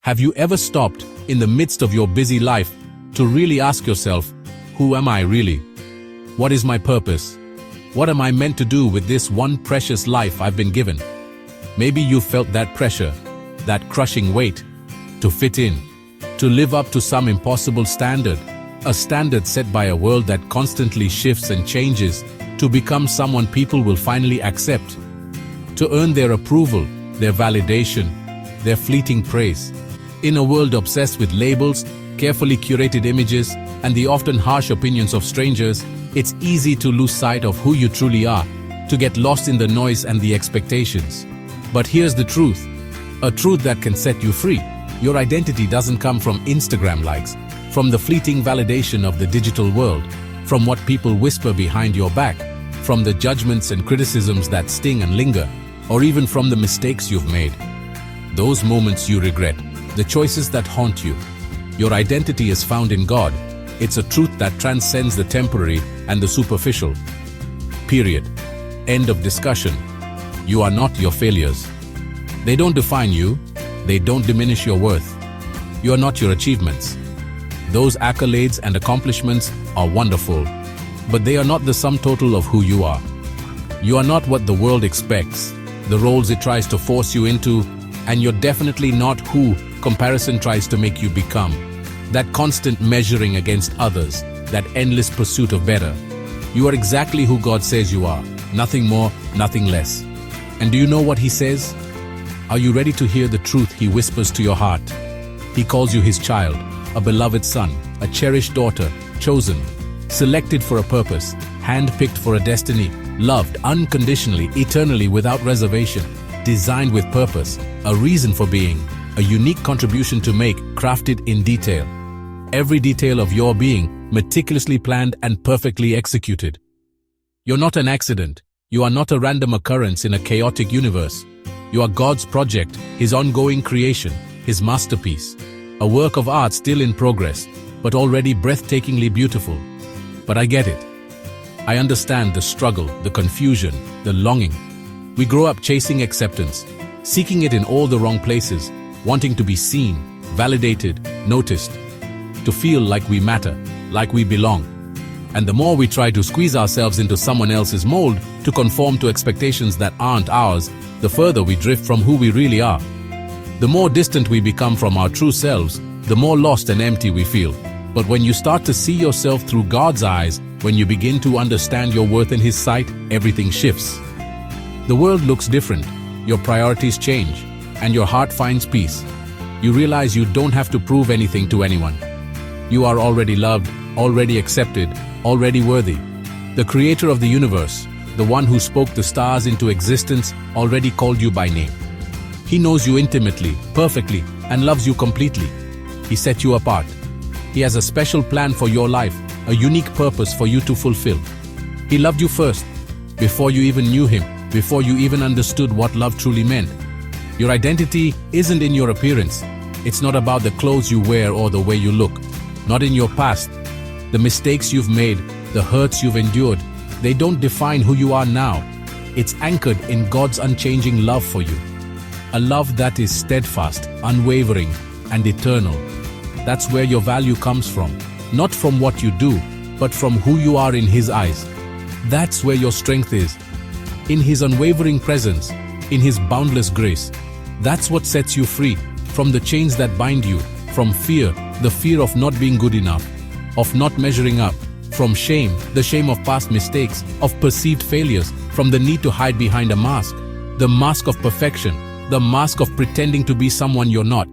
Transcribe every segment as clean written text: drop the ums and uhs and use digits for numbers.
Have you ever stopped in the midst of your busy life to really ask yourself, who am I really? What is my purpose? What am I meant to do with this one precious life I've been given? Maybe you felt that pressure, that crushing weight, to fit in, to live up to some impossible standard, a standard set by a world that constantly shifts and changes, to become someone people will finally accept, to earn their approval, their validation, their fleeting praise. In a world obsessed with labels, carefully curated images, and the often harsh opinions of strangers, it's easy to lose sight of who you truly are, to get lost in the noise and the expectations. But here's the truth, a truth that can set you free. Your identity doesn't come from Instagram likes, from the fleeting validation of the digital world, from what people whisper behind your back, from the judgments and criticisms that sting and linger, or even from the mistakes you've made. Those moments you regret, the choices that haunt you. Your identity is found in God. It's a truth that transcends the temporary and the superficial. Period. End of discussion. You are not your failures. They don't define you. They don't diminish your worth. You are not your achievements. Those accolades and accomplishments are wonderful, but they are not the sum total of who you are. You are not what the world expects, the roles it tries to force you into, and you're definitely not who comparison tries to make you become. That constant measuring against others, that endless pursuit of better. You are exactly who God says you are, nothing more, nothing less. And do you know what He says? Are you ready to hear the truth He whispers to your heart? He calls you His child, a beloved son, a cherished daughter, chosen, selected for a purpose, handpicked for a destiny, loved unconditionally, eternally without reservation, designed with purpose, a reason for being, a unique contribution to make, crafted in detail. Every detail of your being, meticulously planned and perfectly executed. You're not an accident. You are not a random occurrence in a chaotic universe. You are God's project, His ongoing creation, His masterpiece. A work of art still in progress, but already breathtakingly beautiful. But I get it. I understand the struggle, the confusion, the longing. We grow up chasing acceptance, seeking it in all the wrong places, wanting to be seen, validated, noticed, to feel like we matter, like we belong. And the more we try to squeeze ourselves into someone else's mold, to conform to expectations that aren't ours, the further we drift from who we really are. The more distant we become from our true selves, the more lost and empty we feel. But when you start to see yourself through God's eyes, when you begin to understand your worth in His sight, everything shifts. The world looks different, your priorities change, and your heart finds peace. You realize you don't have to prove anything to anyone. You are already loved, already accepted, already worthy. The Creator of the universe, the one who spoke the stars into existence, already called you by name. He knows you intimately, perfectly, and loves you completely. He set you apart. He has a special plan for your life, a unique purpose for you to fulfill. He loved you first, before you even knew Him, before you even understood what love truly meant. Your identity isn't in your appearance. It's not about the clothes you wear or the way you look. Not in your past. The mistakes you've made, the hurts you've endured, they don't define who you are now. It's anchored in God's unchanging love for you. A love that is steadfast, unwavering, and eternal. That's where your value comes from. Not from what you do, but from who you are in His eyes. That's where your strength is. In His unwavering presence, in His boundless grace. That's what sets you free from the chains that bind you, from fear, the fear of not being good enough, of not measuring up, from shame, the shame of past mistakes, of perceived failures, from the need to hide behind a mask, the mask of perfection, the mask of pretending to be someone you're not.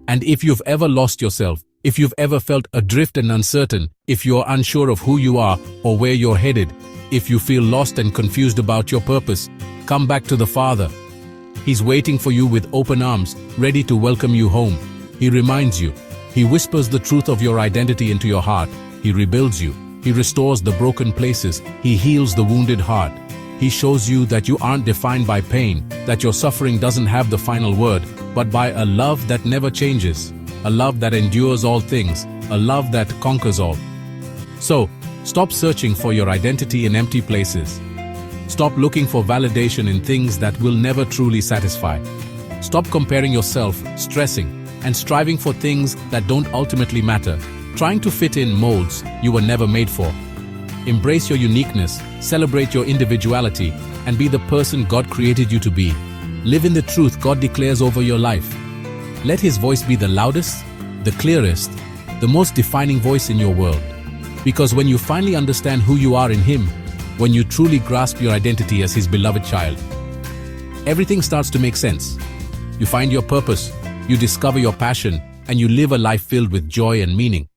And if you've ever lost yourself, if you've ever felt adrift and uncertain, if you're unsure of who you are or where you're headed, if you feel lost and confused about your purpose, come back to the Father. He's waiting for you with open arms, ready to welcome you home. He reminds you. He whispers the truth of your identity into your heart. He rebuilds you. He restores the broken places. He heals the wounded heart. He shows you that you aren't defined by pain, that your suffering doesn't have the final word, but by a love that never changes, a love that endures all things, a love that conquers all. So, stop searching for your identity in empty places. Stop looking for validation in things that will never truly satisfy. Stop comparing yourself, stressing, and striving for things that don't ultimately matter, trying to fit in molds you were never made for. Embrace your uniqueness, celebrate your individuality, and be the person God created you to be. Live in the truth God declares over your life. Let His voice be the loudest, the clearest, the most defining voice in your world. Because when you finally understand who you are in Him, when you truly grasp your identity as His beloved child, everything starts to make sense. You find your purpose, you discover your passion, and you live a life filled with joy and meaning.